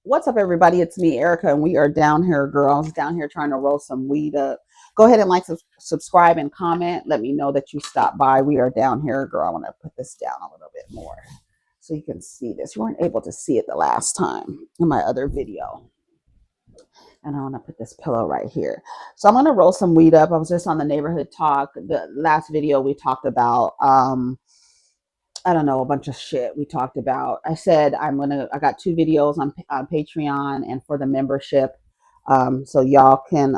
What's up, everybody? It's me, Erica, and we are down here, girls, down here trying to roll some weed up. Go ahead and like, subscribe, and comment. Let me know that you stopped by. We are down here, girl. I want to put this down a little bit more so you can see this. You weren't able to see it the last time in my other video. And I want to put this pillow right here. So I'm going to roll some weed up. I was just on the neighborhood talk. The last video we talked about, I don't know, a bunch of shit we talked about. I said I got 2 videos on Patreon and for the membership. So y'all can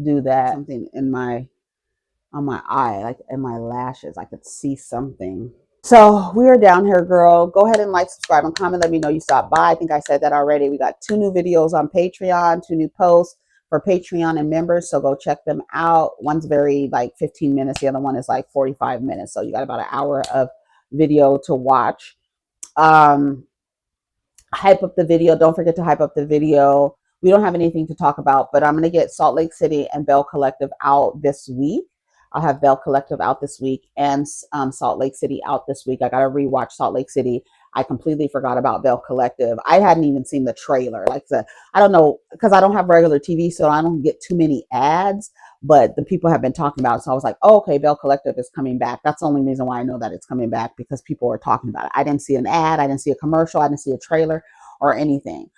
do that. Something in on my eye, like in my lashes, I could see something. So we are down here, girl. Go ahead and like, subscribe, and comment. Let me know you stopped by. I think I said that already. We got 2 new videos on Patreon, 2 new posts for Patreon and members. So go check them out. One's very like 15 minutes. The other one is like 45 minutes. So you got about an hour of video to watch. Hype up the video. Don't forget to hype up the video. We don't have anything to talk about, but I'm going to get Salt Lake City and Bell Collective out this week. I'll have Bell Collective out this week and Salt Lake City out this week. I got to rewatch Salt Lake City. I completely forgot about Bell Collective. I hadn't even seen the trailer. I don't know, because I don't have regular TV, so I don't get too many ads, but the people have been talking about it. So I was like, oh, okay, Bell Collective is coming back. That's the only reason why I know that it's coming back, because people are talking about it. I didn't see an ad. I didn't see a commercial. I didn't see a trailer or anything.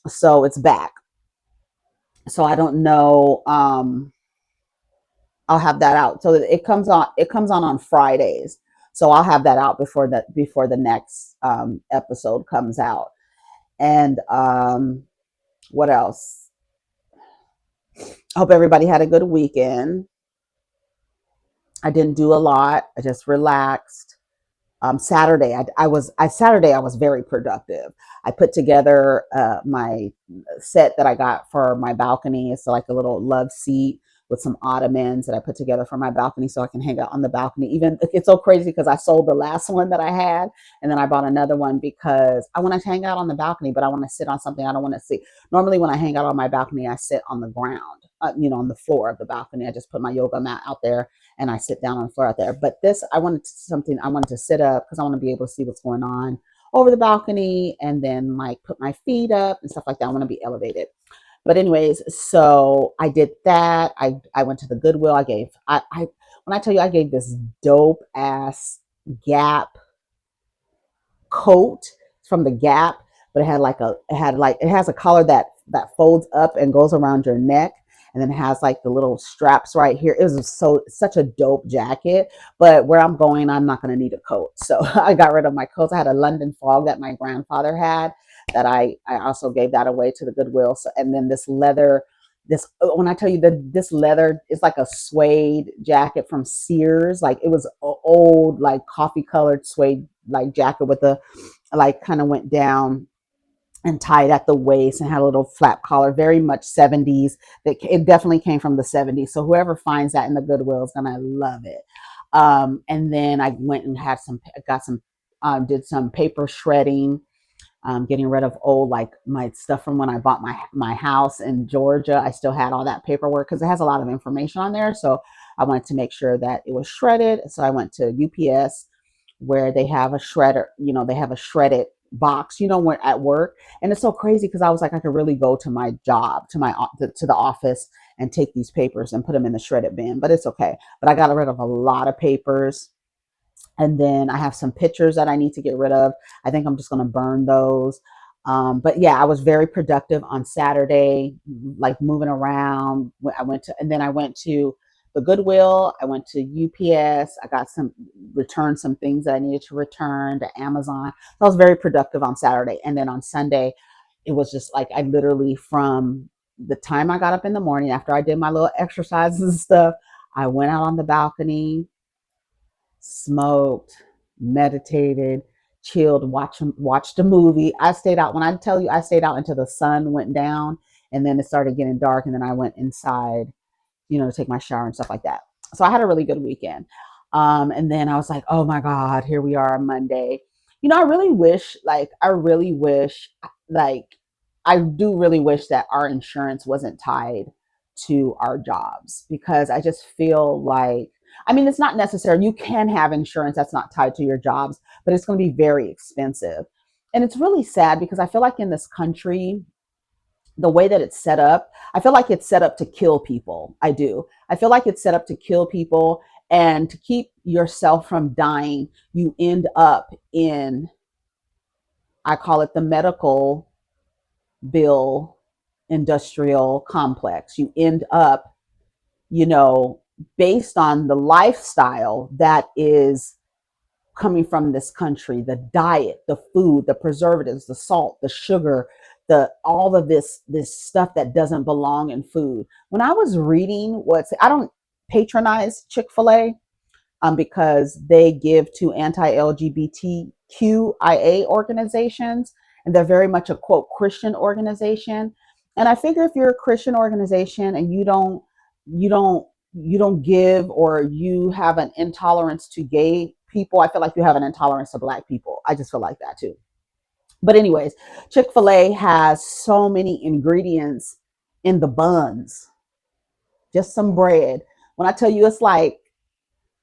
So it's back. So I don't know. I'll have that out. So it comes on Fridays. So I'll have that out before the next episode comes out. And what else? I hope everybody had a good weekend. I didn't do a lot. I just relaxed. Saturday, I was very productive. I put together my set that I got for my balcony. It's like a little love seat with some ottomans that I put together for my balcony so I can hang out on the balcony. Even it's so crazy because I sold the last one that I had, and then I bought another one because I want to hang out on the balcony, but I want to sit on something I don't want to see. Normally when I hang out on my balcony, I sit on the ground, on the floor of the balcony. I just put my yoga mat out there and I sit down on the floor out there. But this, I wanted to sit up because I want to be able to see what's going on over the balcony, and then like put my feet up and stuff like that. I want to be elevated. But anyways, so I did that. I went to the Goodwill. I when I tell you, I gave this dope ass Gap coat from the Gap, but it has a collar that folds up and goes around your neck, and then it has like the little straps right here. It was such a dope jacket, but where I'm going, I'm not going to need a coat. So I got rid of my coats. I had a London Fog that my grandfather had that I also gave that away to the Goodwill. So, and then this leather, when I tell you that this leather is like a suede jacket from Sears, like it was old, like coffee colored suede like jacket with a like kind of went down and tied at the waist and had a little flap collar, very much 70s. It definitely came from the 70s. So whoever finds that in the Goodwill is gonna love it. And then I went and did some paper shredding, getting rid of old, like my stuff from when I bought my house in Georgia. I still had all that paperwork because it has a lot of information on there. So I wanted to make sure that it was shredded. So I went to UPS, where they have a shredder, they have a shredded box, when at work. And it's so crazy because I was like, I could really go to my job, to the office, and take these papers and put them in the shredded bin, but it's okay. But I got rid of a lot of papers. And then I have some pictures that I need to get rid of. I think I'm just going to burn those. But yeah, I was very productive on Saturday, like moving around. And then I went to the Goodwill. I went to UPS. Returned some things that I needed to return to Amazon. So I was very productive on Saturday. And then on Sunday, it was just like, I literally, from the time I got up in the morning, after I did my little exercises and stuff, I went out on the balcony, smoked, meditated, chilled, watched a movie. I stayed out. When I tell you, I stayed out until the sun went down, and then it started getting dark, and then I went inside, to take my shower and stuff like that. So I had a really good weekend. And then I was like, oh my God, here we are on Monday. I really wish, I do really wish that our insurance wasn't tied to our jobs, because I just feel like, I mean, it's not necessary. You can have insurance that's not tied to your jobs, but it's going to be very expensive. And it's really sad because I feel like in this country, the way that it's set up, I feel like it's set up to kill people. I do. I feel like it's set up to kill people, and to keep yourself from dying, you end up in, I call it the medical bill industrial complex. You end up, you know, based on the lifestyle that is coming from this country, the diet, the food, the preservatives, the salt, the sugar, the all of this stuff that doesn't belong in food. When I was reading what's, I don't patronize Chick-fil-A, because they give to anti-LGBTQIA organizations, and they're very much a quote Christian organization. And I figure if you're a Christian organization and you don't you don't give, or you have an intolerance to gay people, I feel like you have an intolerance to black people. I just feel like that too. But anyways, Chick-fil-A has so many ingredients in the buns, just some bread. When I tell you, it's like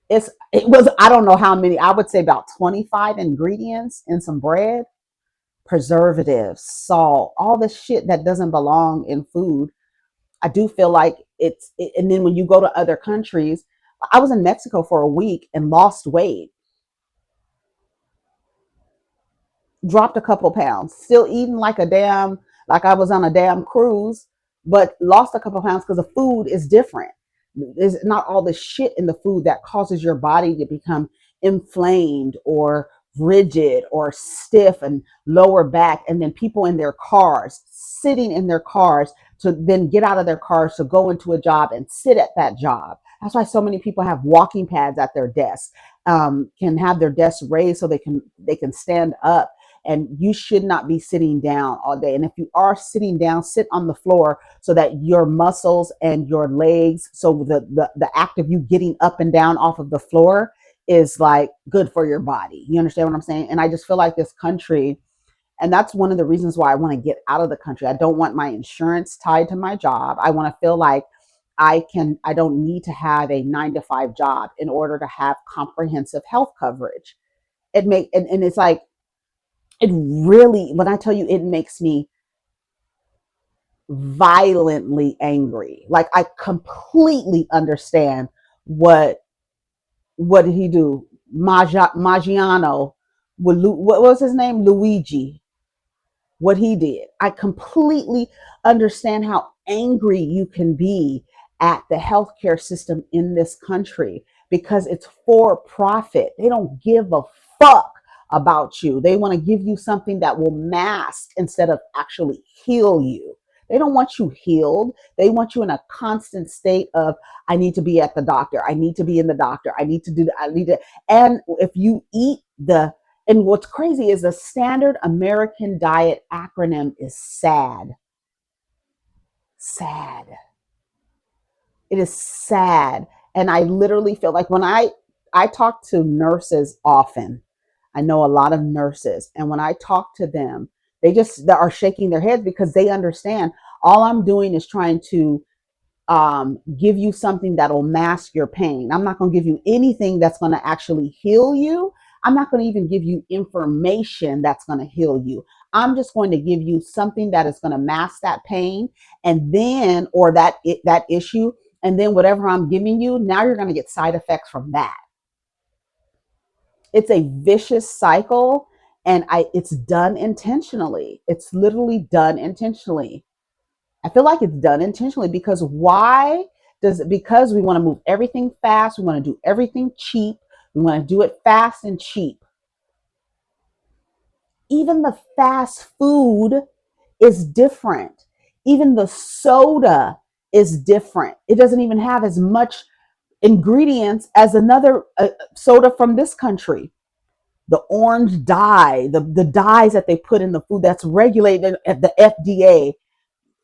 it was, I don't know how many, I would say about 25 ingredients in some bread, preservatives, salt, all the shit that doesn't belong in food. I do feel like and then when you go to other countries, I was in Mexico for a week and lost weight, dropped a couple pounds, still eating like a damn, like I was on a damn cruise, but lost a couple pounds because the food is different. There's not all the shit in the food that causes your body to become inflamed or rigid or stiff and lower back. And then people in their cars, sitting in their cars, to then get out of their cars to go into a job and sit at that job. That's why so many people have walking pads at their desks, can have their desks raised so they can stand up. And you should not be sitting down all day. And if you are sitting down, sit on the floor so that your muscles and your legs, so the act of you getting up and down off of the floor is like good for your body. You understand what I'm saying? And I just feel like this country, and that's one of the reasons why I want to get out of the country. I don't want my insurance tied to my job. I want to feel like I don't need to have a 9 to 5 job in order to have comprehensive health coverage. And it's like, it really, when I tell you, it makes me violently angry. Like, I completely understand what did he do? Maggiano, what was his name? Luigi, what he did. I completely understand how angry you can be at the healthcare system in this country, because it's for profit. They don't give a fuck about you. They want to give you something that will mask instead of actually heal you. They don't want you healed. They want you in a constant state of, I need to be at the doctor. I need to be in the doctor. I need to do that. I need to. And if you eat and what's crazy is the standard American diet acronym is SAD. SAD. It is sad. And I literally feel like when I talk to nurses often, I know a lot of nurses, and when I talk to them, they are shaking their heads because they understand all I'm doing is trying to give you something that'll mask your pain. I'm not going to give you anything that's going to actually heal you. I'm not going to even give you information that's going to heal you. I'm just going to give you something that is going to mask that pain, and then, or that issue. And then whatever I'm giving you, now you're going to get side effects from that. It's a vicious cycle, and it's done intentionally. It's literally done intentionally. I feel like it's done intentionally because why because we want to move everything fast. We want to do everything cheap. We want to do it fast and cheap. Even the fast food is different. Even the soda is different. It doesn't even have as much ingredients as another soda from this country. The orange dye, the dyes that they put in the food that's regulated at the FDA,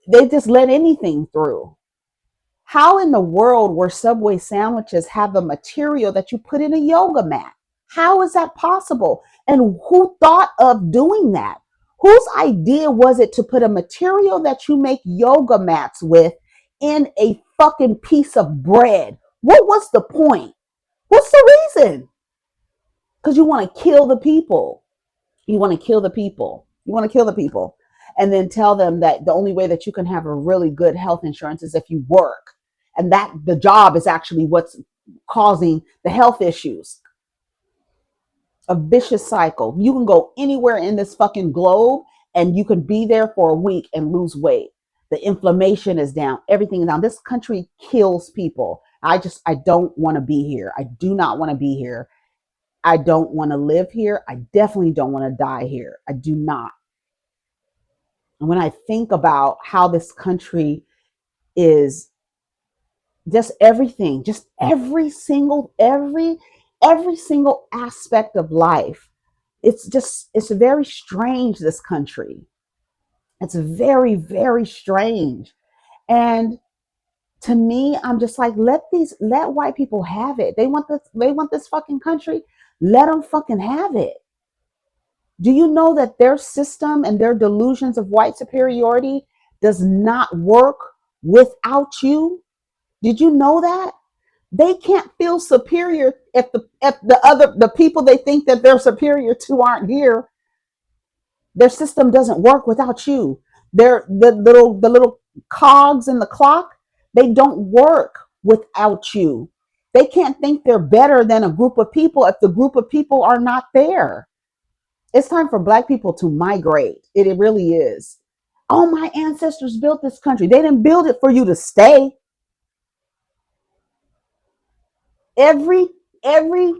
they just let anything through. How in the world were Subway sandwiches have the material that you put in a yoga mat? How is that possible? And who thought of doing that? Whose idea was it to put a material that you make yoga mats with in a fucking piece of bread? What was the point? What's the reason? Because you want to kill the people. You want to kill the people. You want to kill the people. And then tell them that the only way that you can have a really good health insurance is if you work. And that the job is actually what's causing the health issues. A vicious cycle. You can go anywhere in this fucking globe and you can be there for a week and lose weight. The inflammation is down, everything is down. This country kills people. I don't want to be here. I do not want to be here. I don't want to live here. I definitely don't want to die here. I do not. And when I think about how this country is just everything, just every single aspect of life, it's very strange, this country. It's very, very strange. And to me, I'm just like, let white people have it. They want this fucking country. Let them fucking have it. Do you know that their system and their delusions of white superiority does not work without you? Did you know that? They can't feel superior if the people they think that they're superior to aren't here. Their system doesn't work without you. They're the little cogs in the clock, they don't work without you. They can't think they're better than a group of people if the group of people are not there. It's time for black people to migrate. It really is. Oh, my ancestors built this country. They didn't build it for you to stay. Every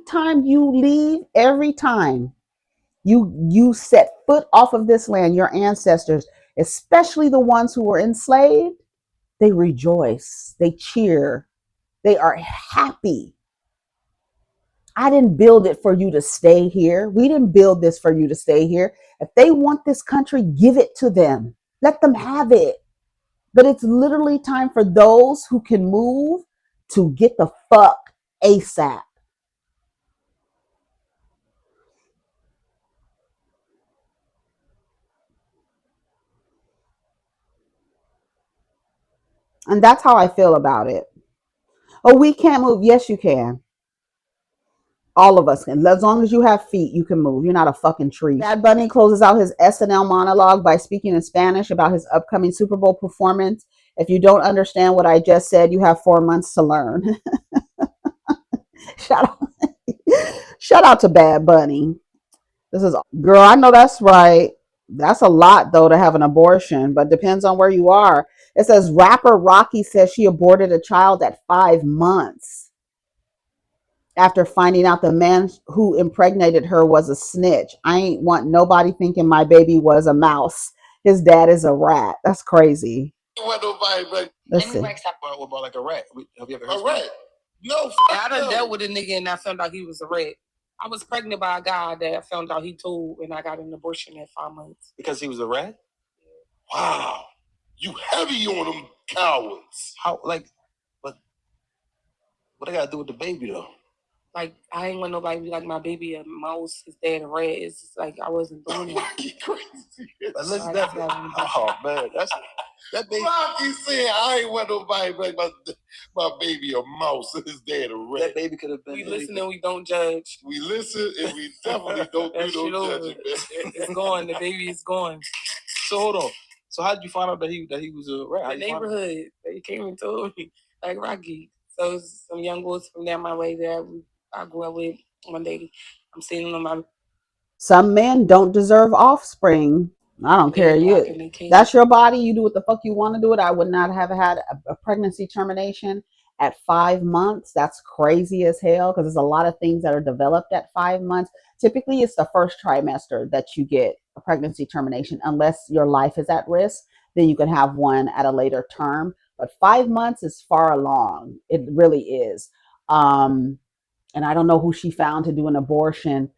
time you leave, every time you set foot off of this land, your ancestors, especially the ones who were enslaved, they rejoice, they cheer, they are happy. I didn't build it for you to stay here. We didn't build this for you to stay here. If they want this country, give it to them. Let them have it. But it's literally time for those who can move to get the fuck ASAP. And that's how I feel about it. Oh, we can't move. Yes, you can. All of us can. As long as you have feet, you can move. You're not a fucking tree. Bad Bunny closes out his SNL monologue by speaking in Spanish about his upcoming Super Bowl performance. If you don't understand what I just said, you have 4 months to learn. shout out, shout out to Bad Bunny. This is girl. I know that's right. That's a lot though to have an abortion, but depends on where you are. It says rapper Rocky says she aborted a child at 5 months after finding out the man who impregnated her was a snitch. I ain't want nobody thinking my baby was a mouse. His dad is a rat. That's crazy. Let's see. What about like a rat? Have you ever heard a rat? No, I done dealt with a nigga and I found out he was a rat. I was pregnant by a guy that I found out he told, and I got an abortion at 5 months. Because he was a rat? Wow. You heavy on them cowards. How, like, what I gotta do with the baby, though? Like, I ain't want nobody to be like, my baby a mouse, his dad a rat. It's just like, I wasn't doing it. Crazy. Oh, man, that baby. Rocky said, I ain't want nobody to be like my baby a mouse and his dad a rat. That baby could have been. We listen and we don't judge. We listen and we definitely don't do no judging, man. It's gone. The baby is gone. So hold on. So how did you find out that he was a rat? The neighborhood. They came and told me, like Rocky. So some young boys from down my way that I grew up with. One day, I'm seeing them. Some men don't deserve offspring. I don't care. That's your body. You do what the fuck you want to do it. I would not have had a pregnancy termination at 5 months. That's crazy as hell because there's a lot of things that are developed at 5 months. Typically, it's the first trimester that you get a pregnancy termination, unless your life is at risk. Then you can have one at a later term. But 5 months is far along. It really is. And I don't know who she found to do an abortion,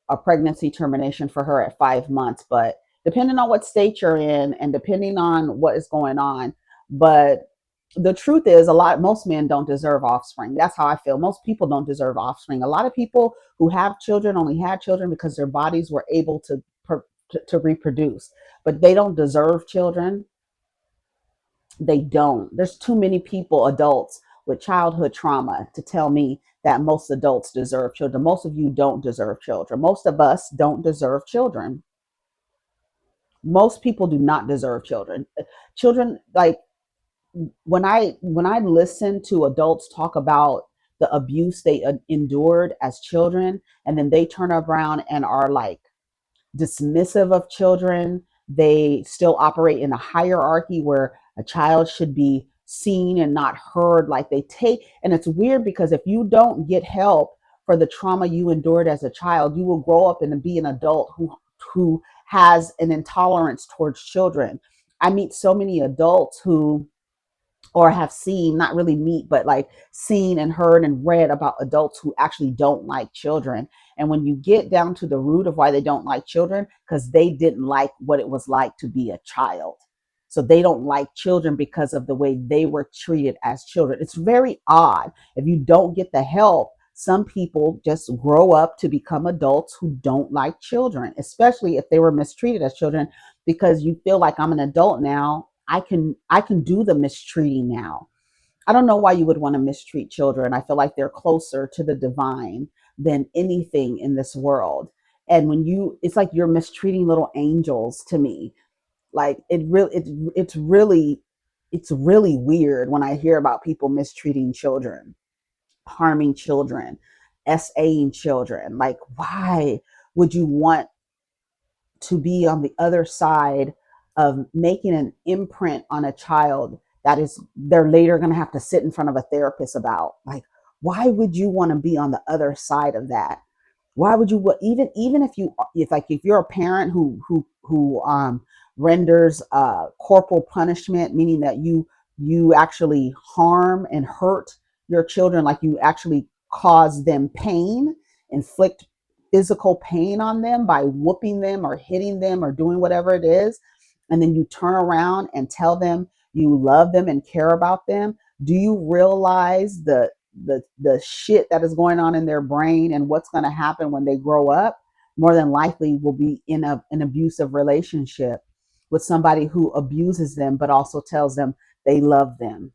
a pregnancy termination for her at 5 months, but depending on what state you're in and depending on what is going on. But the truth is most men don't deserve offspring. That's how I feel. Most people don't deserve offspring. A lot of people who have children only had children because their bodies were able to reproduce, but they don't deserve children. They don't. There's too many people, adults with childhood trauma, to tell me that most adults deserve children. Most of you don't deserve children. Most of us don't deserve children. Most people do not deserve children. Children, like, when I listen to adults talk about the abuse they endured as children, and then they turn around and are like dismissive of children. They still operate in a hierarchy where a child should be seen and not heard. Like they take, and it's weird because if you don't get help for the trauma you endured as a child, you will grow up and be an adult who has an intolerance towards children. I meet so many adults who, or have seen, not really meet, but like seen and heard and read about adults who actually don't like children. And when you get down to the root of why they don't like children, because they didn't like what it was like to be a child. So they don't like children because of the way they were treated as children. It's very odd. If you don't get the help, some people just grow up to become adults who don't like children, especially if they were mistreated as children, because you feel like I'm an adult now. I can do the mistreating now. I don't know why you would want to mistreat children. I feel like they're closer to the divine than anything in this world. And when you, it's like you're mistreating little angels to me. Like it's really weird when I hear about people mistreating children, harming children, SAing children. Like, why would you want to be on the other side of making an imprint on a child that is they're later going to have to sit in front of a therapist about? Like, why would you want to be on the other side of that? Why would you, even if you're a parent who renders corporal punishment, meaning that you actually harm and hurt your children, like you actually cause them pain, inflict physical pain on them by whooping them or hitting them or doing whatever it is, and then you turn around and tell them you love them and care about them. Do you realize the shit that is going on in their brain and what's going to happen when they grow up? More than likely will be in an abusive relationship with somebody who abuses them but also tells them they love them.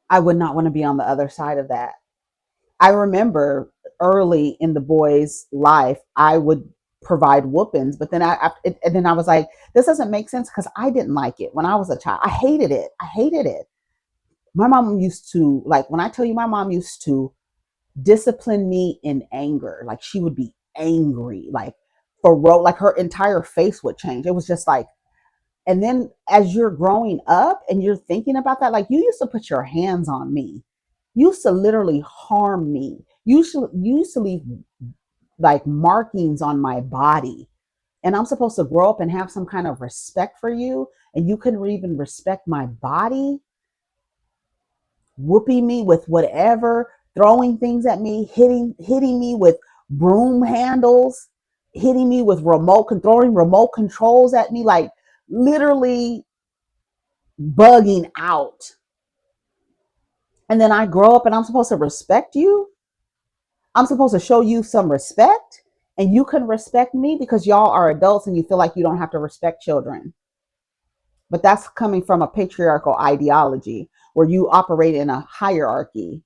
I would not want to be on the other side of that. I remember early in the boy's life, I would provide whoopings, but then I was like, this doesn't make sense because I didn't like it when I was a child. I hated it. I hated it. My mom used to, like, when I tell you, my mom used to discipline me in anger. Like, she would be angry, like like her entire face would change. It was just like, and then as you're growing up and you're thinking about that, like, you used to put your hands on me. You used to literally harm me. You used to leave like markings on my body. And I'm supposed to grow up and have some kind of respect for you. And you couldn't even respect my body, whooping me with whatever, throwing things at me, hitting me with broom handles, hitting me with throwing remote controls at me, like literally bugging out. And then I grow up and I'm supposed to respect you. I'm supposed to show you some respect, and you can respect me because y'all are adults and you feel like you don't have to respect children. But that's coming from a patriarchal ideology where you operate in a hierarchy.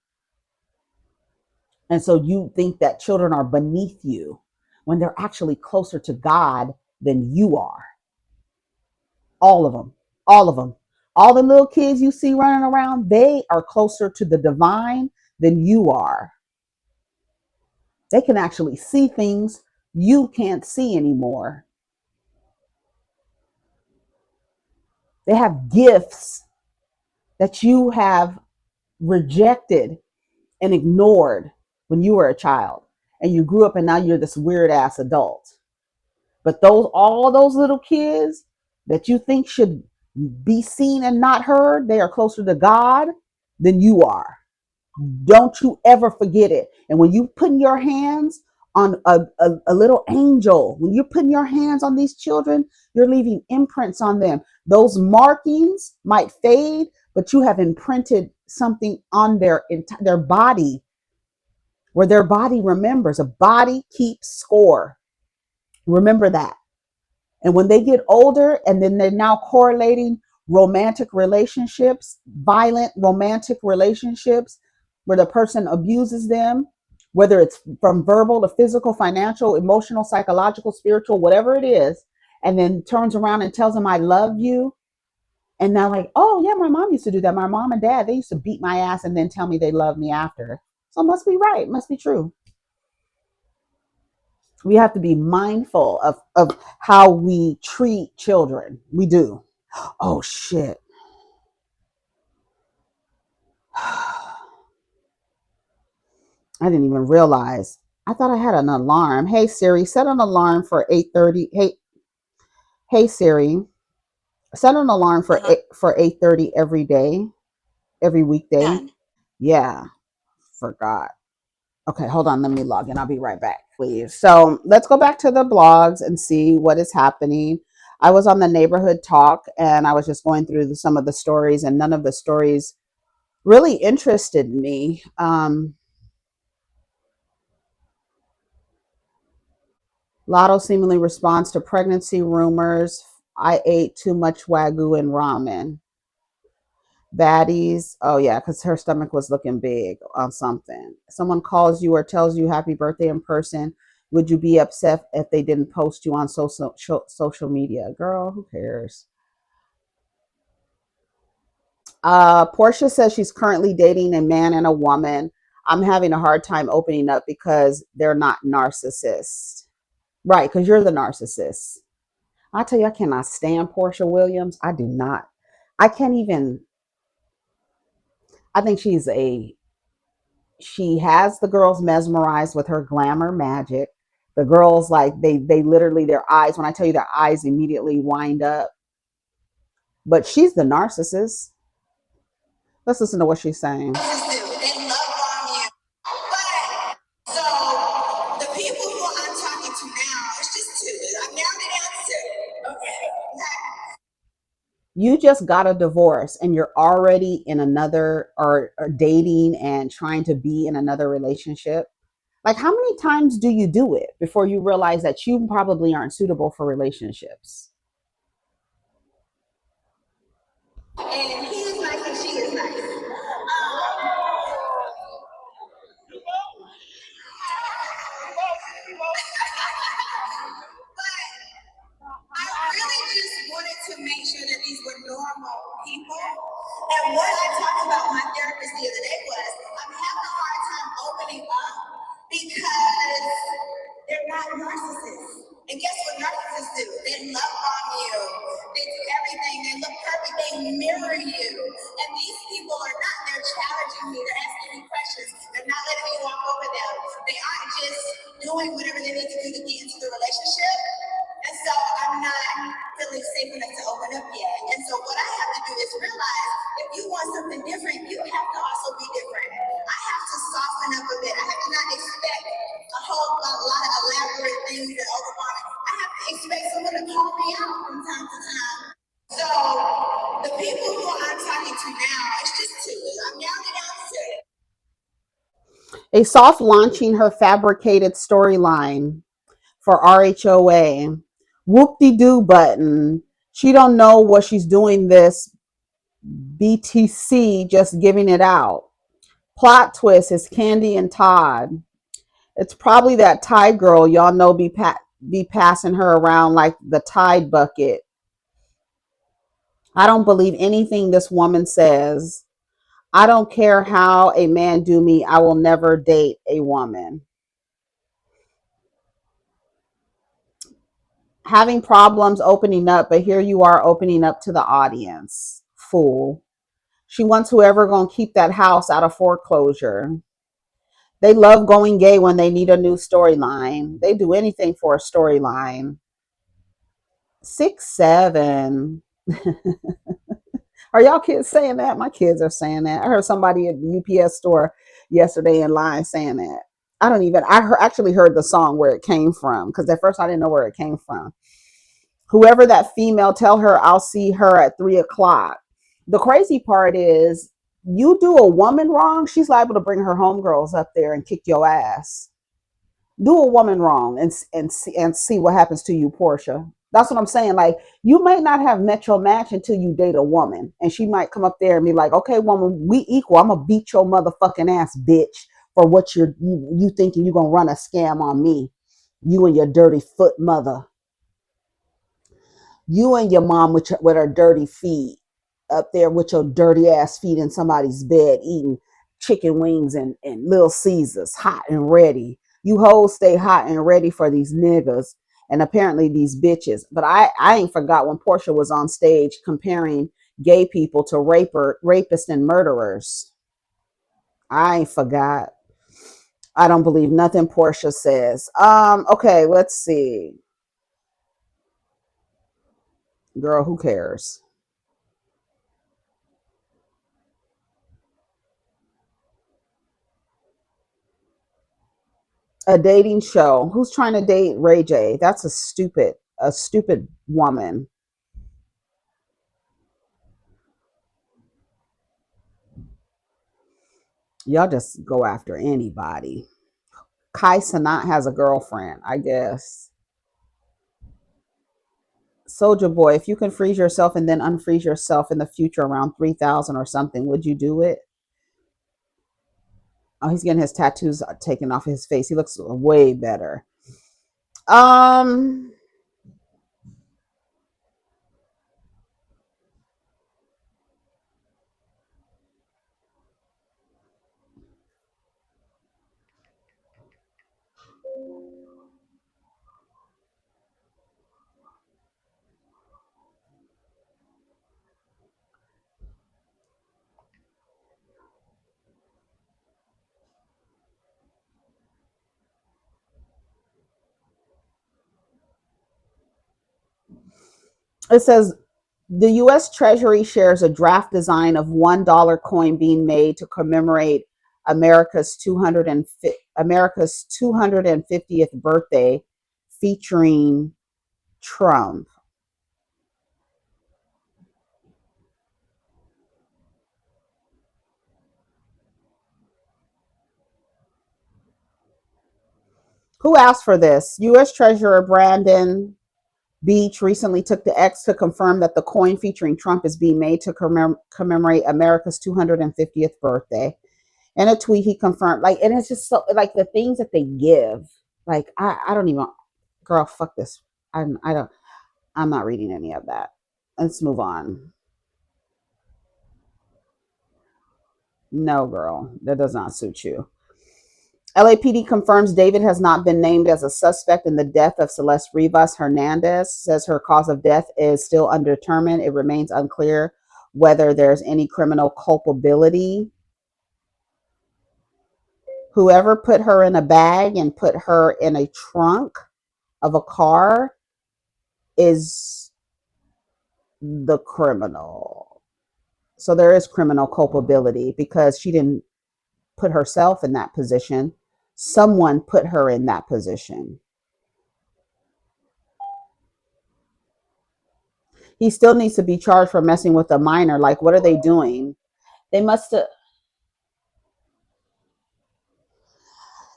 And so you think that children are beneath you when they're actually closer to God than you are. All of them. All of them. All the little kids you see running around, they are closer to the divine than you are. They can actually see things you can't see anymore. They have gifts that you have rejected and ignored when you were a child, and you grew up and now you're this weird ass adult. But all those little kids that you think should be seen and not heard, they are closer to God than you are. Don't you ever forget it. And when you put your hands on a little angel, when you're putting your hands on these children, you're leaving imprints on them. Those markings might fade, but you have imprinted something on their body, where their body remembers. A body keeps score. Remember that. And when they get older and then they're now correlating romantic relationships, violent romantic relationships where the person abuses them, whether it's from verbal to physical, financial, emotional, psychological, spiritual, whatever it is, and then turns around and tells them, I love you. And now, like, oh, yeah, my mom used to do that. My mom and dad, they used to beat my ass and then tell me they love me after. So it must be right. It must be true. We have to be mindful of how we treat children. We do. Oh, shit. I didn't even realize. I thought I had an alarm. Hey Siri, set an alarm for 8:30. Hey Siri, set an alarm for 8:30 every day, every weekday. Done. Yeah, forgot. Okay, hold on. Let me log in. I'll be right back, please. So let's go back to the blogs and see what is happening. I was on the neighborhood talk and I was just going through some of the stories, and none of the stories really interested me. Lotto seemingly responds to pregnancy rumors. I ate too much wagyu and ramen. Baddies. Oh, yeah, because her stomach was looking big on something. Someone calls you or tells you happy birthday in person. Would you be upset if they didn't post you on social media? Girl, who cares? Porsha says she's currently dating a man and a woman. I'm having a hard time opening up because they're not narcissists. Right, because you're the narcissist. I tell you, I cannot stand Porsha Williams. I do not. I can't even. I think she has the girls mesmerized with her glamour magic. The girls, like, they literally, their eyes, when I tell you, their eyes immediately wind up. But she's the narcissist. Let's listen to what she's saying. They love on you. But so the people who I'm talking to now, it's just two. I'm narrowing it down to two. Okay. You just got a divorce and you're already in another, or dating and trying to be in another relationship. Like, how many times do you do it before you realize that you probably aren't suitable for relationships? And he is nice and she is nice. I really just wanted to make sure that these were normal people. And what I talked about with my therapist the other day was, I'm having a hard time opening up because they're not narcissists. And guess what narcissists do? They love on you. They do everything. They look perfect. They mirror you. And these people are not, they're challenging me. They're asking me questions. They're not letting me walk over them. They aren't just doing whatever they need to do to get into the relationship. And so I'm not feeling safe enough to open up yet. And so what I have to do is realize, if you want something different, you have to also be different. I have to soften up a bit. I have to not expect a lot of elaborate things that overwhelm me. I have to expect someone to call me out from time to time. So the people who I'm talking to now, it's just two. I'm narrowing it down to two. A soft launching her fabricated storyline for RHOA. Whoop-de-doo button. She don't know what she's doing this. BTC just giving it out. Plot twist is Candy and Todd. It's probably that Tide girl y'all know be passing her around like the Tide bucket. I don't believe anything this woman says. I don't care how a man do me. I will never date a woman. Having problems opening up, but here you are opening up to the audience. Fool. She wants whoever gonna keep that house out of foreclosure. They love going gay when they need a new storyline. They do anything for a storyline. 6'7". Are y'all kids saying that? My kids are saying that. I heard somebody at the UPS store yesterday in line saying that. Actually heard the song where it came from, because at first I didn't know where it came from. Whoever that female, tell her I'll see her at 3:00. The crazy part is, you do a woman wrong, she's liable to bring her homegirls up there and kick your ass. Do a woman wrong and see what happens to you, Porsha. That's what I'm saying. Like, you may not have met your match until you date a woman, and she might come up there and be like, "Okay, woman, we equal. I'm gonna beat your motherfucking ass, bitch, for what you thinking you gonna run a scam on me, you and your dirty foot mother." You and your mom with her dirty feet up there with your dirty ass feet in somebody's bed eating chicken wings and Little Caesars hot and ready. You hoes stay hot and ready for these niggas and apparently these bitches. But I ain't forgot when Porsha was on stage comparing gay people to rapists and murderers. I ain't forgot. I don't believe nothing Porsha says. Okay, let's see. Girl, who cares? A dating show. Who's trying to date Ray J? That's a stupid woman. Y'all just go after anybody. Kai Sanat has a girlfriend, I guess. Soldier Boy, if you can freeze yourself and then unfreeze yourself in the future around 3,000 or something, would you do it? Oh, he's getting his tattoos taken off his face. He looks way better. Um, it says the U.S. Treasury shares a draft design of $1 coin being made to commemorate America's 250th birthday, featuring Trump. Who asked for this? U.S. Treasurer Brandon Beach recently took to X to confirm that the coin featuring Trump is being made to commemorate America's 250th birthday. In a tweet, he confirmed, like, and it's just so, like, the things that they give, like, I don't even, girl, fuck this. I don't, I'm not reading any of that. Let's move on. No, girl, that does not suit you. LAPD confirms David has not been named as a suspect in the death of Celeste Rivas Hernandez, says her cause of death is still undetermined. It remains unclear whether there's any criminal culpability. Whoever put her in a bag and put her in a trunk of a car is the criminal. So there is criminal culpability because she didn't put herself in that position. Someone put her in that position. He still needs to be charged for messing with a minor. Like, what are they doing? They must have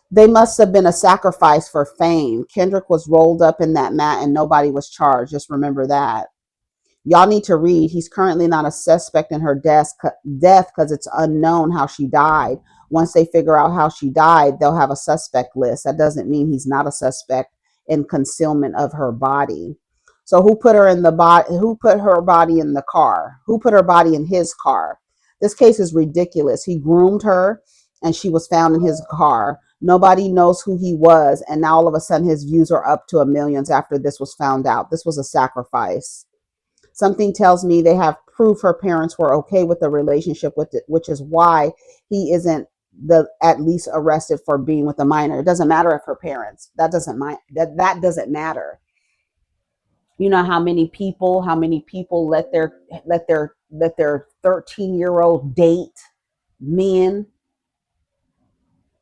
they must have been a sacrifice for fame. Kendrick was rolled up in that mat and nobody was charged. Just remember that. Y'all need to read. He's currently not a suspect in her death because it's unknown how she died. Once they figure out how she died, they'll have a suspect list. That doesn't mean he's not a suspect in concealment of her body. So who put her in the body? Who put her body in the car? Who put her body in his car? This case is ridiculous. He groomed her and she was found in his car. Nobody knows who he was, and now all of a sudden his views are up to a millions after this was found out. This was a sacrifice. Something tells me they have proof her parents were okay with the relationship with it, which is why he isn't the at least arrested for being with a minor. It doesn't matter if her parents. That doesn't matter. You know how many people let their 13-year-old date men,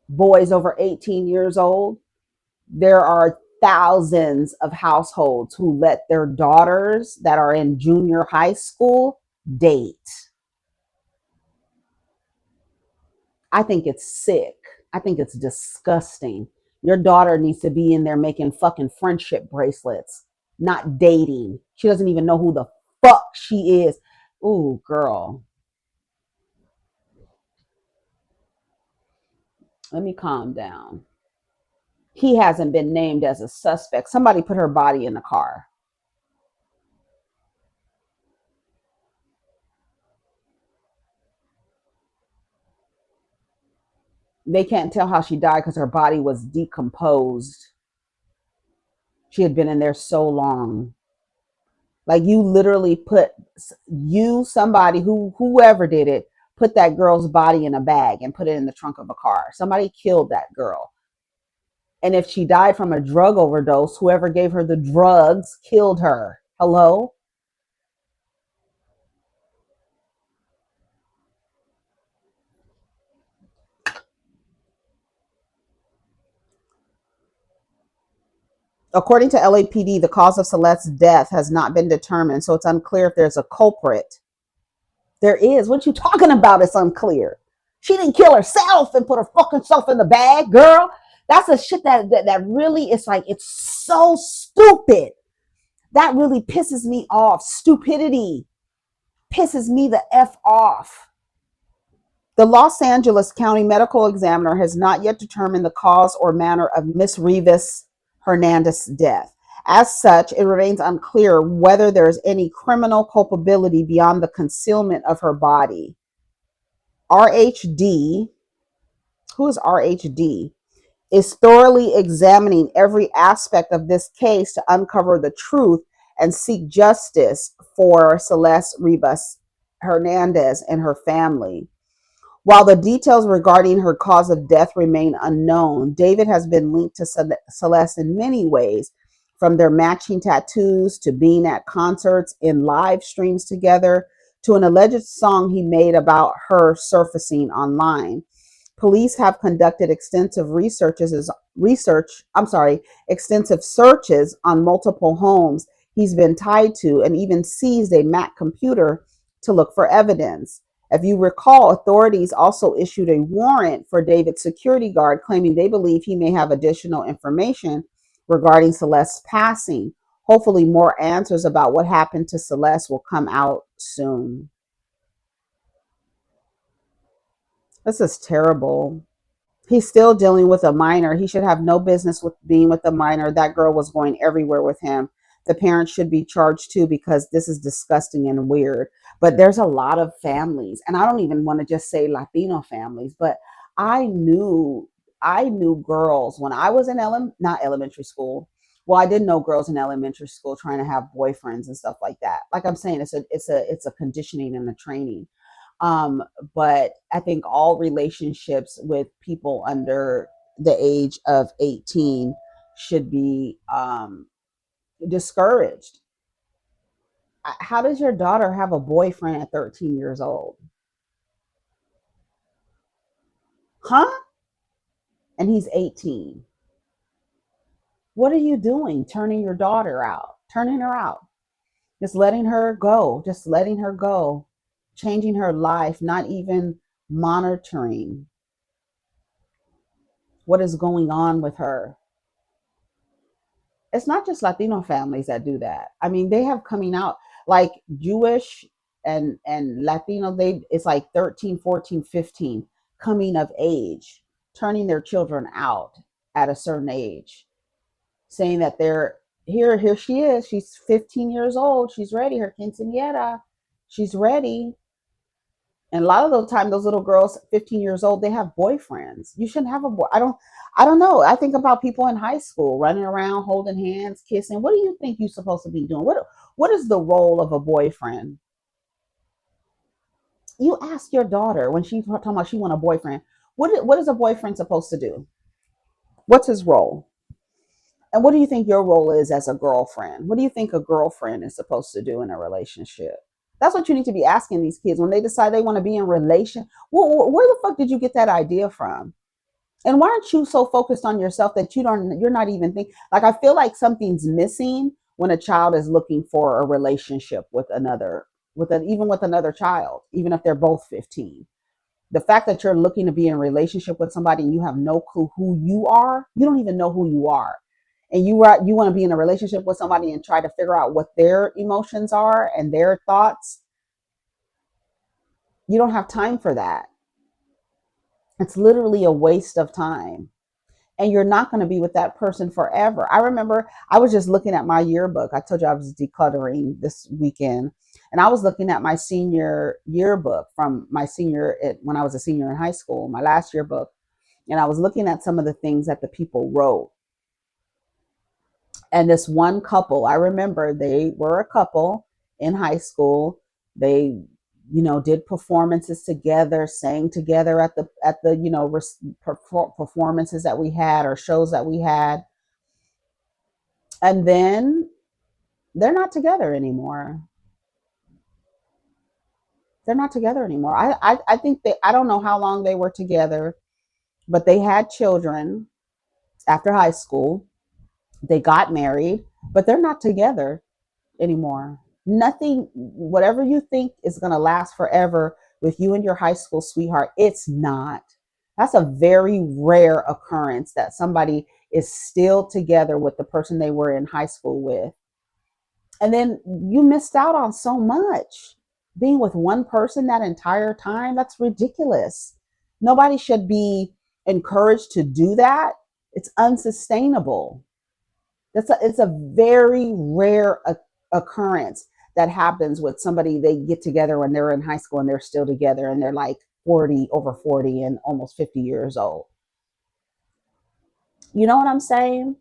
boys over 18 years old. There are thousands of households who let their daughters that are in junior high school date. I think it's sick. I think it's disgusting. Your daughter needs to be in there making fucking friendship bracelets. not dating. She doesn't even know who the fuck she is. Ooh, girl. Let me calm down. He hasn't been named as a suspect. Somebody put her body in the car. They can't tell how she died because her body was decomposed. She had been in there so long. Like you literally put somebody whoever did it, put that girl's body in a bag and put it in the trunk of a car. Somebody killed that girl. And if she died from a drug overdose, whoever gave her the drugs killed her. Hello? According to LAPD, the cause of Celeste's death has not been determined, so it's unclear if there's a culprit. There is. What you talking about? It's unclear. She didn't kill herself and put her fucking self in the bag, girl. That's a shit that really is like, it's so stupid. That really pisses me off. Stupidity pisses me the F off. The Los Angeles County Medical Examiner has not yet determined the cause or manner of Miss Rivas Hernandez's death. As such, it remains unclear whether there is any criminal culpability beyond the concealment of her body. RHD, who is RHD, is thoroughly examining every aspect of this case to uncover the truth and seek justice for Celeste Rivas Hernandez and her family. While the details regarding her cause of death remain unknown, David has been linked to Celeste in many ways, from their matching tattoos to being at concerts in live streams together to an alleged song he made about her surfacing online. Police have conducted extensive extensive searches on multiple homes he's been tied to and even seized a Mac computer to look for evidence. If you recall, authorities also issued a warrant for David's security guard, claiming they believe he may have additional information regarding Celeste's passing. Hopefully, more answers about what happened to Celeste will come out soon. This is terrible. He's still dealing with a minor. He should have no business with being with a minor. That girl was going everywhere with him. The parents should be charged too, because this is disgusting and weird. But there's a lot of families, and I don't even want to just say Latino families, but I knew I knew girls when I was in not elementary school. Well, I did know girls in elementary school trying to have boyfriends and stuff like that. Like I'm saying, it's a conditioning and a training. Um, but I think all relationships with people under the age of 18 should be discouraged. How does your daughter have a boyfriend at 13 years old? Huh? And he's 18. What are you doing? Turning your daughter out, turning her out, just letting her go, just letting her go, changing her life, not even monitoring what is going on with her. It's not just Latino families that do that. I mean, they have coming out like Jewish and Latino, they it's like 13, 14, 15 coming of age, turning their children out at a certain age, saying that they're here she is. She's 15 years old. She's ready. Her quinceañera. She's ready. And a lot of the time, those little girls, 15 years old, they have boyfriends. You shouldn't have a boy. I don't know. I think about people in high school running around, holding hands, kissing. What do you think you're supposed to be doing? What is the role of a boyfriend? You ask your daughter when she's talking about she want a boyfriend. What is a boyfriend supposed to do? What's his role? And what do you think your role is as a girlfriend? What do you think a girlfriend is supposed to do in a relationship? That's what you need to be asking these kids when they decide they want to be in relation. Well, where the fuck did you get that idea from? And why aren't you so focused on yourself that you're not even thinking? Like, I feel like something's missing when a child is looking for a relationship with another, even with another child, even if they're both 15. The fact that you're looking to be in a relationship with somebody and you have no clue who you are, you don't even know who you are. and you want to be in a relationship with somebody and try to figure out what their emotions are and their thoughts, you don't have time for that. It's literally a waste of time. And you're not going to be with that person forever. I remember I was just looking at my yearbook. I told you I was decluttering this weekend, and I was looking at my senior yearbook from my when I was a senior in high school, my last yearbook, and I was looking at some of the things that the people wrote. And this one couple, I remember they were a couple in high school. They, did performances together, sang together at the performances that we had or shows that we had. And then they're not together anymore. They're not together anymore. I think I don't know how long they were together, but they had children after high school. They got married, but they're not together anymore. Nothing, whatever you think is going to last forever with you and your high school sweetheart, it's not. That's a very rare occurrence that somebody is still together with the person they were in high school with. And then you missed out on so much. Being with one person that entire time, that's ridiculous. Nobody should be encouraged to do that. It's unsustainable. It's a very rare occurrence that happens with somebody. They get together when they're in high school and they're still together and they're like 40, over 40 and almost 50 years old. You know what I'm saying?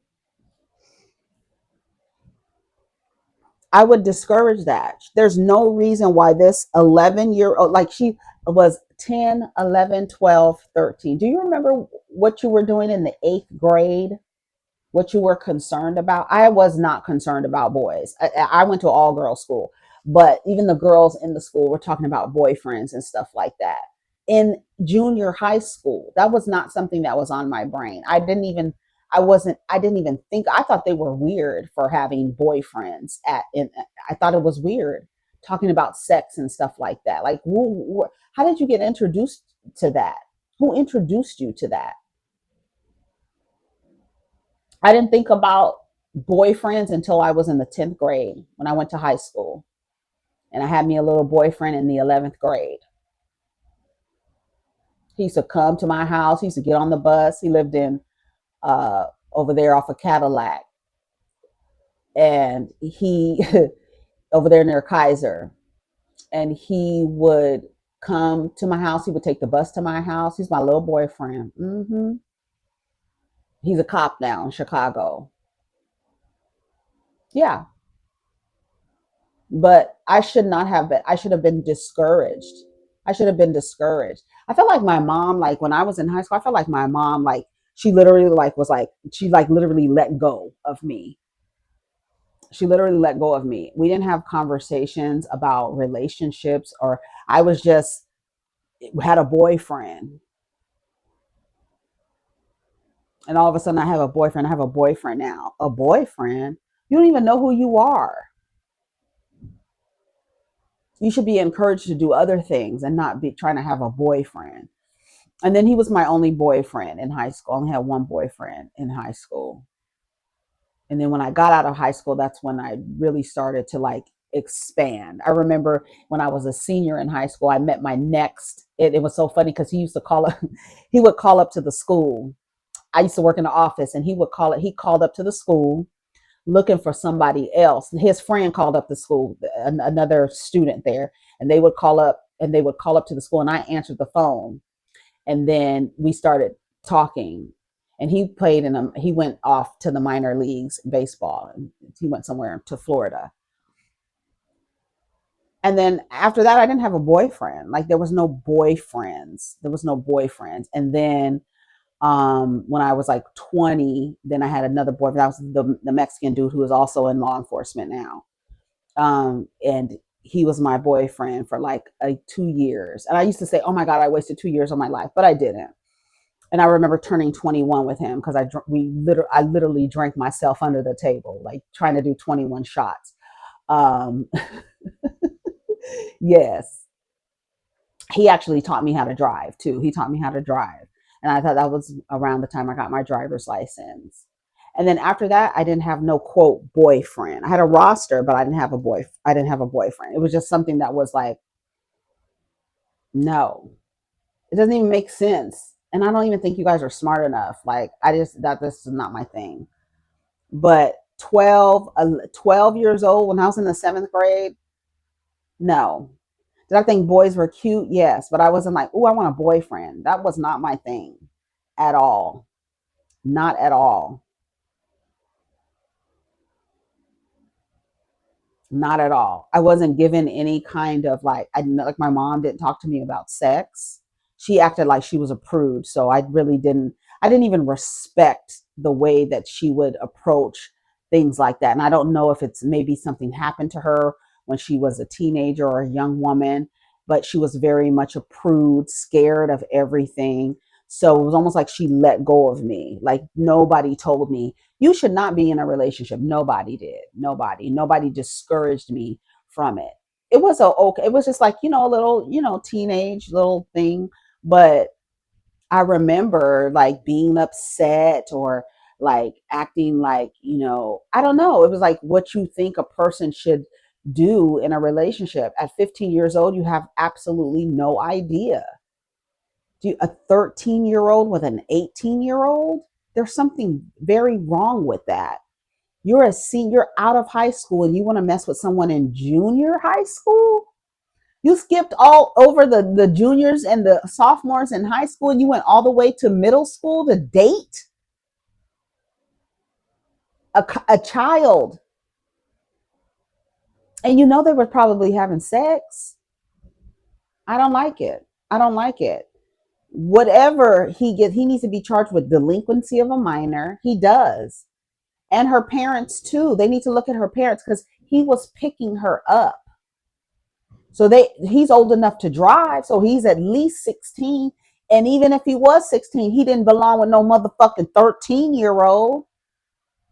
I would discourage that. There's no reason why this 11-year-old, like she was 10, 11, 12, 13. Do you remember what you were doing in the 8th grade? What you were concerned about? I was not concerned about boys. I went to all girls school, but even the girls in the school were talking about boyfriends and stuff like that. In junior high school, that was not something that was on my brain. I didn't even think. I thought they were weird for having boyfriends I thought it was weird talking about sex and stuff like that. Like, how did you get introduced to that? Who introduced you to that? I didn't think about boyfriends until I was in the 10th grade when I went to high school. And I had me a little boyfriend in the 11th grade. He used to come to my house. He used to get on the bus. He lived in over there off of Cadillac. And he, over there near Kaiser. And he would come to my house. He would take the bus to my house. He's my little boyfriend. He's a cop now in Chicago. Yeah, but I should not have been. I should have been discouraged. I should have been discouraged. I felt like my mom, like when I was in high school, I felt like my mom, like she literally she like literally let go of me. She literally let go of me. We didn't have conversations about relationships, or I was just had a boyfriend, and all of a sudden I have a boyfriend. I have a boyfriend now. A boyfriend? You don't even know who you are. You should be encouraged to do other things and not be trying to have a boyfriend. And then he was my only boyfriend in high school. I only had one boyfriend in high school. And then when I got out of high school, that's when I really started to like expand. I remember when I was a senior in high school, I met my next. It was so funny because he used to call up, he would call up to the school. I used to work in the office, and he would call it. He called up to the school looking for somebody else. His friend called up the school, another student there, and they would call up to the school, and I answered the phone. And then we started talking, and he went off to the minor leagues baseball, and he went somewhere to Florida. And then after that, I didn't have a boyfriend. Like, there was no boyfriends. And then when I was like 20, then I had another boyfriend. That was the Mexican dude who is also in law enforcement now. And he was my boyfriend for like 2 years. And I used to say, oh my God, I wasted 2 years of my life, but I didn't. And I remember turning 21 with him because I literally drank myself under the table, like trying to do 21 shots. Um, yes, he actually taught me how to drive too. He taught me how to drive. And I thought that was around the time I got my driver's license. And then after that, I didn't have no quote boyfriend. I had a roster, but I didn't have a boyfriend. It was just something that was like, no, it doesn't even make sense. And I don't even think you guys are smart enough. Like, this is not my thing. But 12 years old, when I was in the seventh grade, no. Did I think boys were cute? Yes. But I wasn't like, oh, I want a boyfriend. That was not my thing at all. Not at all. Not at all. I wasn't given any kind of like, like my mom didn't talk to me about sex. She acted like she was a prude. So I didn't even respect the way that she would approach things like that. And I don't know if it's maybe something happened to her when she was a teenager or a young woman, but she was very much a prude, scared of everything. So it was almost like she let go of me. Like nobody told me you should not be in a relationship. Nobody did. Nobody discouraged me from it. It was okay. It was just like, a little, teenage little thing. But I remember like being upset or like acting like, I don't know. It was like what you think a person should do in a relationship. At 15 years old, you have absolutely no idea. A 13-year-old with an 18-year-old? There's something very wrong with that. You're a senior out of high school and you want to mess with someone in junior high school? You skipped all over the juniors and the sophomores in high school and you went all the way to middle school to date a child. And they were probably having sex. I don't like it. I don't like it. Whatever he gets, he needs to be charged with delinquency of a minor. He does. And her parents too. They need to look at her parents because he was picking her up. So he's old enough to drive, so he's at least 16. And even if he was 16, he didn't belong with no motherfucking 13-year-old.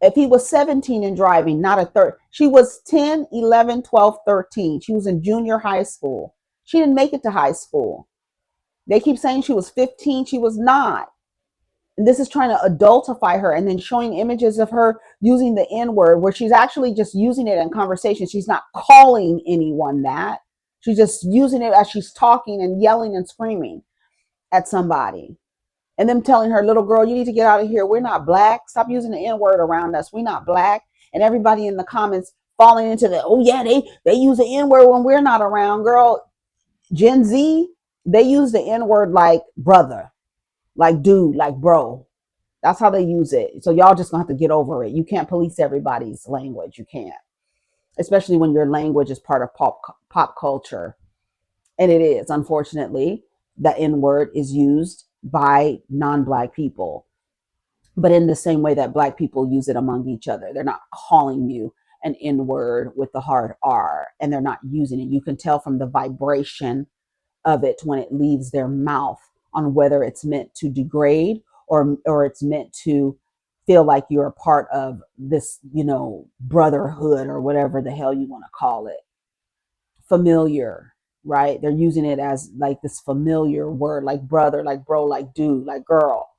If he was 17 and driving, not a third. She was 10, 11, 12, 13. She was in junior high school. She didn't make it to high school. They keep saying she was 15. She was not. And this is trying to adultify her and then showing images of her using the N-word where she's actually just using it in conversation. She's not calling anyone that. She's just using it as she's talking and yelling and screaming at somebody. And them telling her, little girl, you need to get out of here. We're not black. Stop using the N-word around us. We're not black. And everybody in the comments falling into the, oh yeah, they use the N-word when we're not around. Girl, Gen Z, they use the N-word like brother, like dude, like bro. That's how they use it. So y'all just gonna have to get over it. You can't police everybody's language. You can't. Especially when your language is part of pop culture. And it is, unfortunately, the N-word is used by non-black people. But in the same way that black people use it among each other. They're not calling you an N-word with the hard R, and they're not using it. You can tell from the vibration of it when it leaves their mouth on whether it's meant to degrade or it's meant to feel like you're a part of this, brotherhood or whatever the hell you want to call it. Familiar, right? They're using it as like this familiar word, like brother, like bro, like dude, like girl.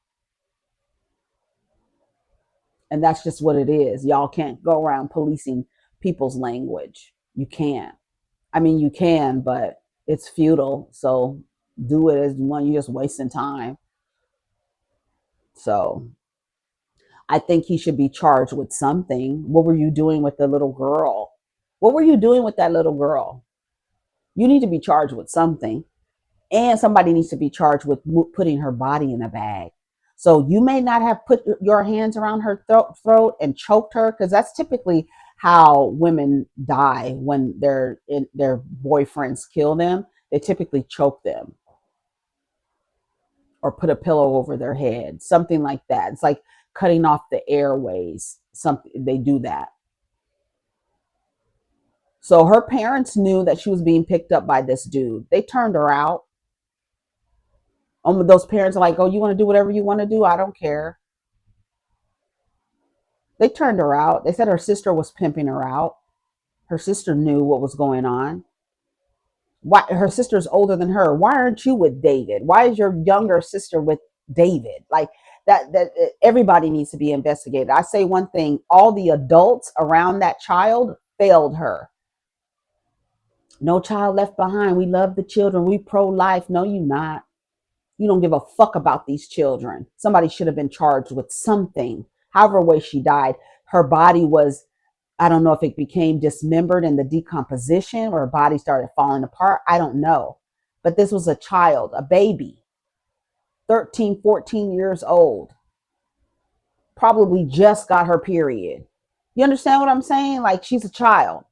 And that's just what it is. Y'all can't go around policing people's language. You can't. I mean, you can, but it's futile. So do it as one. You're just wasting time. So I think he should be charged with something. What were you doing with the little girl? What were you doing with that little girl? You need to be charged with something. And somebody needs to be charged with putting her body in a bag. So you may not have put your hands around her throat and choked her, because that's typically how women die when their boyfriends kill them. They typically choke them or put a pillow over their head, something like that. It's like cutting off the airways. Something they do that. So her parents knew that she was being picked up by this dude. They turned her out. Those parents are like, oh, you want to do whatever you want to do? I don't care. They turned her out. They said her sister was pimping her out. Her sister knew what was going on. Why? Her sister's older than her. Why aren't you with David? Why is your younger sister with David? Like, that everybody needs to be investigated. I say one thing, all the adults around that child failed her. No child left behind. We love the children. We pro-life. No, you not. You don't give a fuck about these children. Somebody should have been charged with something. However way she died, her body was, I don't know if it became dismembered in the decomposition or her body started falling apart. I don't know. But this was a child, a baby, 13, 14 years old, probably just got her period. You understand what I'm saying? Like, she's a child.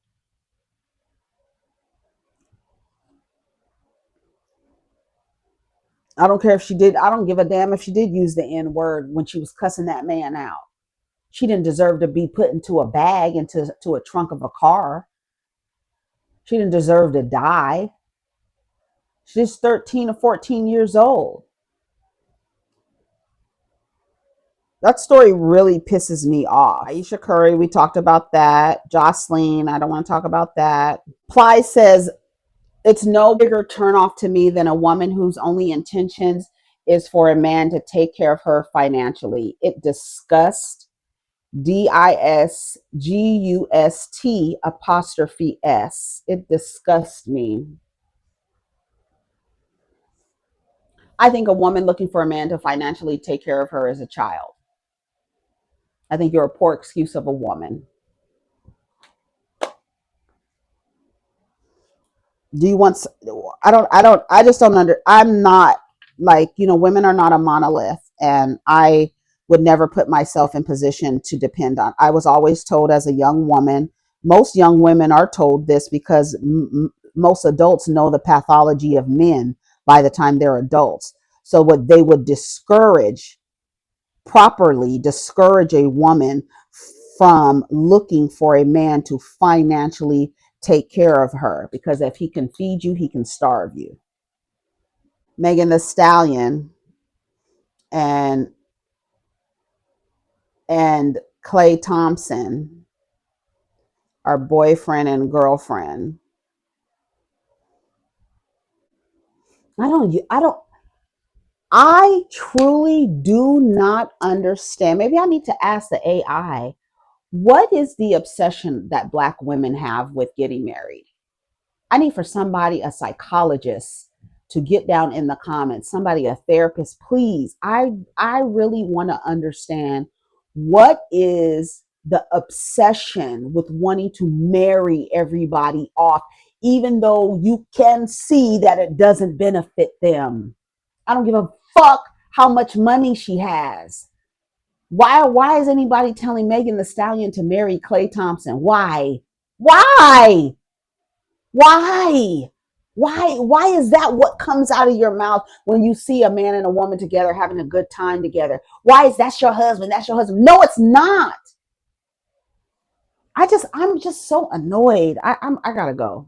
I don't care if she did. I don't give a damn if she did use the N word when she was cussing that man out. She didn't deserve to be put into a bag, into to a trunk of a car. She didn't deserve to die. She's 13 or 14 years old. That story really pisses me off. Aisha Curry, we talked about that. Jocelyn, I don't want to talk about that. Ply says, it's no bigger turnoff to me than a woman whose only intentions is for a man to take care of her financially. It disgusts, DISGUST''S. It disgusts me. I think a woman looking for a man to financially take care of her is a child. I think you're a poor excuse of a woman. Do you want, I just don't I'm not, like, women are not a monolith, and I would never put myself in position to depend on. I was always told as a young woman, most young women are told this because most adults know the pathology of men by the time they're adults. So what they would properly discourage a woman from looking for a man to financially take care of her, because if he can feed you, he can starve you. Megan Thee Stallion and Klay Thompson are boyfriend and girlfriend. I truly do not understand. Maybe I need to ask the AI, what is the obsession that Black women have with getting married? I need for somebody, a psychologist, to get down in the comments, somebody, a therapist, please. I really want to understand, what is the obsession with wanting to marry everybody off, even though you can see that it doesn't benefit them. I don't give a fuck how much money she has. Why is anybody telling Megan Thee Stallion to marry Klay Thompson? Why? Why? Why? Why is that what comes out of your mouth when you see a man and a woman together having a good time together? Why is that your husband? That's your husband. No, it's not. I'm just so annoyed. I gotta go.